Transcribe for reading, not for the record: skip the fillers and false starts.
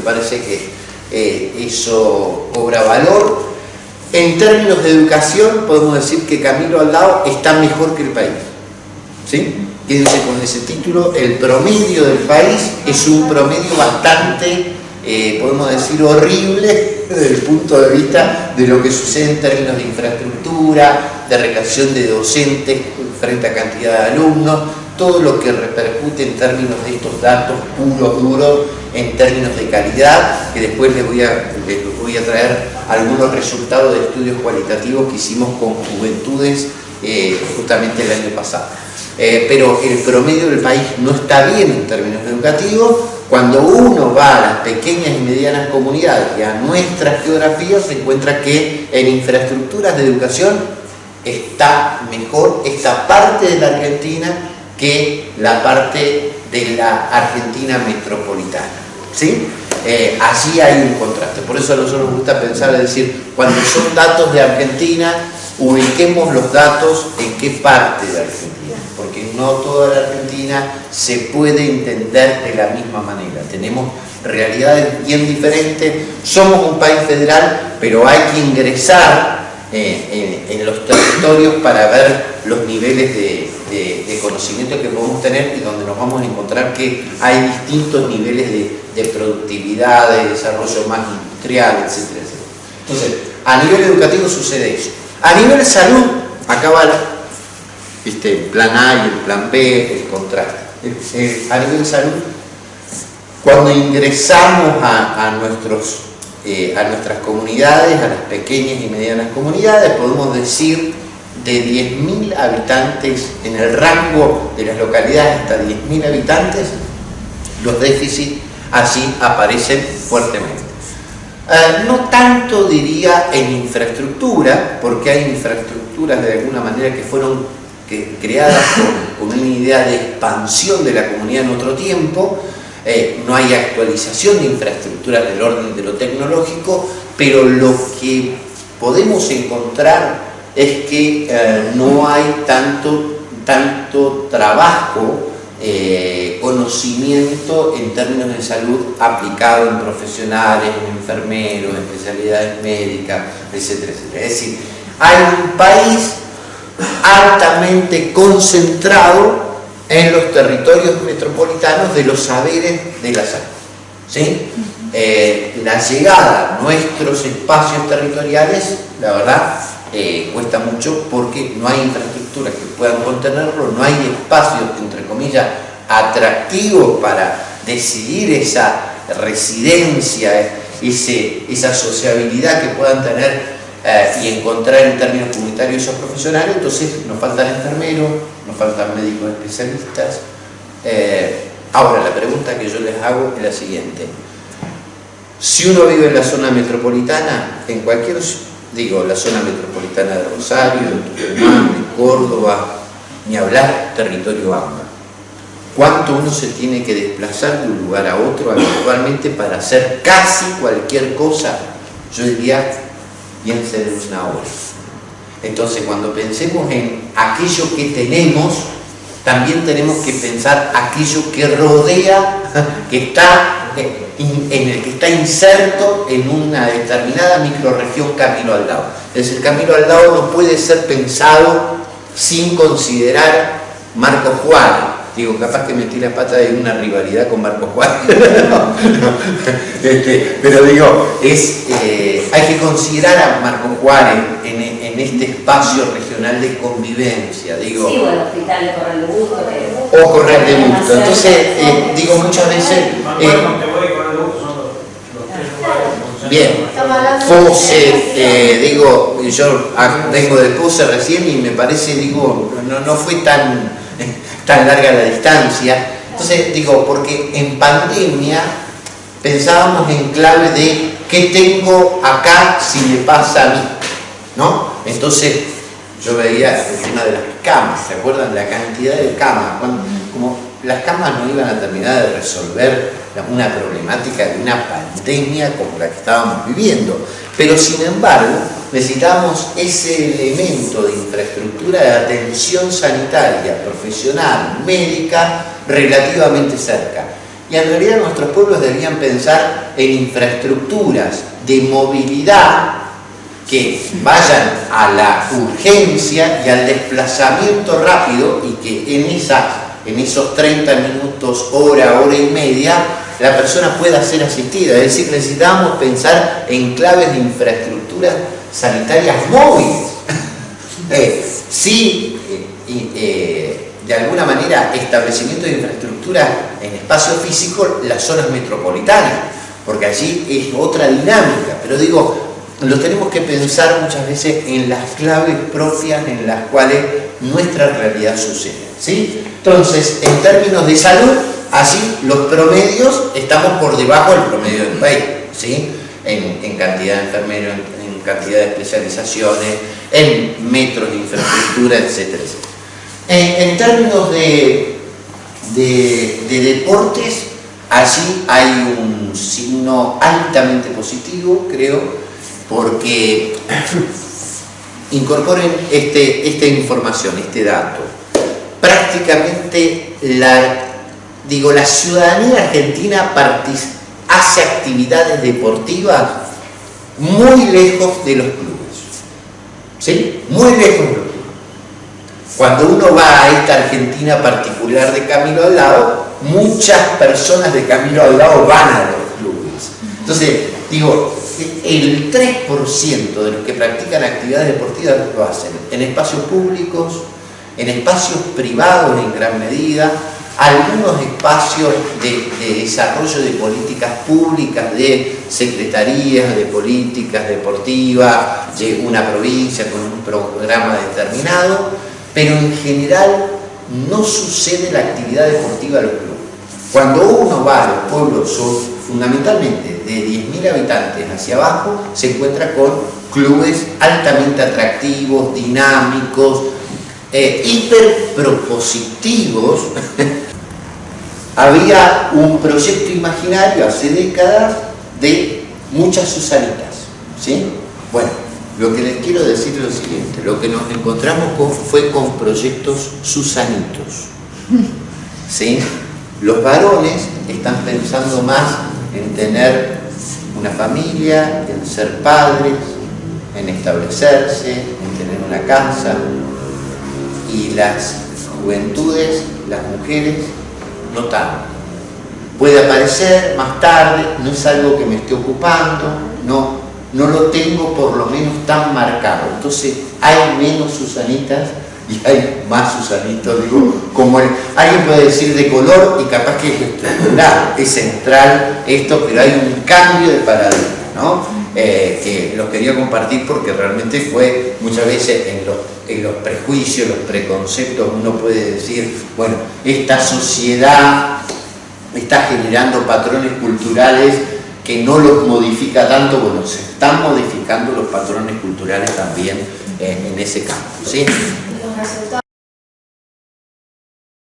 Me parece que eso cobra valor. En términos de educación, podemos decir que Camilo Aldao está mejor que el país. ¿Sí? Quédense con ese título. El promedio del país es un promedio bastante, podemos decir, horrible desde el punto de vista de lo que sucede en términos de infraestructura, de relación de docentes frente a cantidad de alumnos, todo lo que repercute en términos de estos datos puros, duros, en términos de calidad, que después les voy a traer algunos resultados de estudios cualitativos que hicimos con juventudes justamente el año pasado. Pero el promedio del país no está bien en términos educativos. Cuando uno va a las pequeñas y medianas comunidades y a nuestras geografías, se encuentra que en infraestructuras de educación está mejor esta parte de la Argentina que la parte de la Argentina metropolitana, ¿sí? Allí hay un contraste. Por eso a nosotros nos gusta pensar, es decir, cuando son datos de Argentina, ubiquemos los datos en qué parte de Argentina, porque no toda la Argentina se puede entender de la misma manera. Tenemos realidades bien diferentes, somos un país federal, pero hay que ingresar en los territorios para ver los niveles de conocimiento que podemos tener y donde nos vamos a encontrar que hay distintos niveles de productividad, de desarrollo más industrial, etcétera, etcétera. Entonces, a nivel educativo sucede eso. A nivel de salud, acá va el plan A y el plan B, el contraste. A nivel de salud, cuando ingresamos a nuestras comunidades, a las pequeñas y medianas comunidades, podemos decir de 10.000 habitantes, en el rango de las localidades hasta 10.000 habitantes, los déficits allí aparecen fuertemente. No tanto diría en infraestructura, porque hay infraestructuras de alguna manera que fueron creadas con una idea de expansión de la comunidad en otro tiempo. No hay actualización de infraestructuras del orden de lo tecnológico, pero lo que podemos encontrar es que no hay tanto trabajo, conocimiento en términos de salud aplicado en profesionales, en enfermeros, en especialidades médicas, etcétera, etcétera. Es decir, hay un país altamente concentrado en los territorios metropolitanos de los saberes de la salud, ¿sí? La llegada a nuestros espacios territoriales, la verdad, cuesta mucho porque no hay infraestructuras que puedan contenerlo, no hay espacios, entre comillas, atractivos para decidir esa residencia, esa sociabilidad que puedan tener y encontrar en términos comunitarios esos profesionales. Entonces nos faltan enfermeros, nos faltan médicos especialistas. Ahora, la pregunta que yo les hago es la siguiente. Si uno vive en la zona metropolitana, en cualquier, la zona metropolitana de Rosario, de Tucumán, de Córdoba, ni hablar territorio AMBA, ¿cuánto uno se tiene que desplazar de un lugar a otro habitualmente para hacer casi cualquier cosa? Yo diría, piense de una hora. Entonces, cuando pensemos en aquello que tenemos, también tenemos que pensar aquello que rodea, que está en el que está inserto en una determinada microrregión Camilo Aldao. Es decir, Camilo Aldao no puede ser pensado sin considerar Marcos Juárez. Digo, capaz que metí la pata de una rivalidad con Marcos Juárez. Pero digo, hay que considerar a Marcos Juárez en este espacio regional de convivencia. Digo, sí, o el hospital de Corral de Busto. O Corral de Busto. Entonces, digo muchas veces... Bien, Pose, yo vengo de Pose recién y me parece, no fue tan larga la distancia. Entonces, porque en pandemia pensábamos en clave de qué tengo acá si me pasa a mí, ¿no? Entonces, yo veía el tema de las camas, ¿se acuerdan? La cantidad de camas, como las camas no iban a terminar de resolver una problemática de una pandemia como la que estábamos viviendo, pero sin embargo necesitábamos ese elemento de infraestructura de atención sanitaria, profesional, médica, relativamente cerca. y en realidad nuestros pueblos deberían pensar en infraestructuras de movilidad que vayan a la urgencia y al desplazamiento rápido, y que en esos 30 minutos, hora y media, la persona pueda ser asistida. Es decir, necesitamos pensar en claves de infraestructuras sanitarias móviles. De alguna manera, establecimiento de infraestructura en espacio físico, las zonas metropolitanas, porque allí es otra dinámica, pero digo, lo tenemos que pensar muchas veces en las claves propias en las cuales nuestra realidad sucede, ¿sí? Entonces, en términos de salud, así los promedios estamos por debajo del promedio del país, ¿sí? En cantidad de enfermeros, en cantidad de especializaciones, en metros de infraestructura, etcétera, etcétera. En términos de deportes, allí hay un signo altamente positivo, creo, porque incorporen esta información, este dato. Prácticamente la ciudadanía argentina hace actividades deportivas muy lejos de los clubes, ¿sí? Muy lejos de los clubes. Cuando uno va a esta Argentina particular de Camilo al Lado, muchas personas de Camilo al Lado van a los clubes. Entonces, digo, el 3% de los que practican actividades deportivas lo hacen en espacios públicos, en espacios privados en gran medida, algunos espacios de desarrollo de políticas públicas, de secretarías de políticas deportivas, de una provincia con un programa determinado, pero en general no sucede la actividad deportiva de los clubes. Cuando uno va a los pueblos, fundamentalmente de 10.000 habitantes hacia abajo, se encuentra con clubes altamente atractivos, dinámicos, hiperpropositivos. Había un proyecto imaginario hace décadas de muchas Susanitas, ¿sí? Bueno, lo que les quiero decir es lo siguiente: lo que nos encontramos fue con proyectos susanitos, ¿sí? Los varones están pensando más en tener una familia, en ser padres, en establecerse, en tener una casa, y las juventudes, las mujeres, no tanto. Puede aparecer más tarde, no es algo que me esté ocupando, no lo tengo por lo menos tan marcado. Entonces hay menos Susanitas y hay más Susanitos, digo, como alguien puede decir de color, y capaz que es estructural, es central esto, pero hay un cambio de paradigma, ¿no? Que los quería compartir porque realmente fue muchas veces en los prejuicios, los preconceptos, uno puede decir, bueno, esta sociedad está generando patrones culturales que no los modifica tanto. Bueno, se están modificando los patrones culturales también en ese campo, ¿sí? Los resultados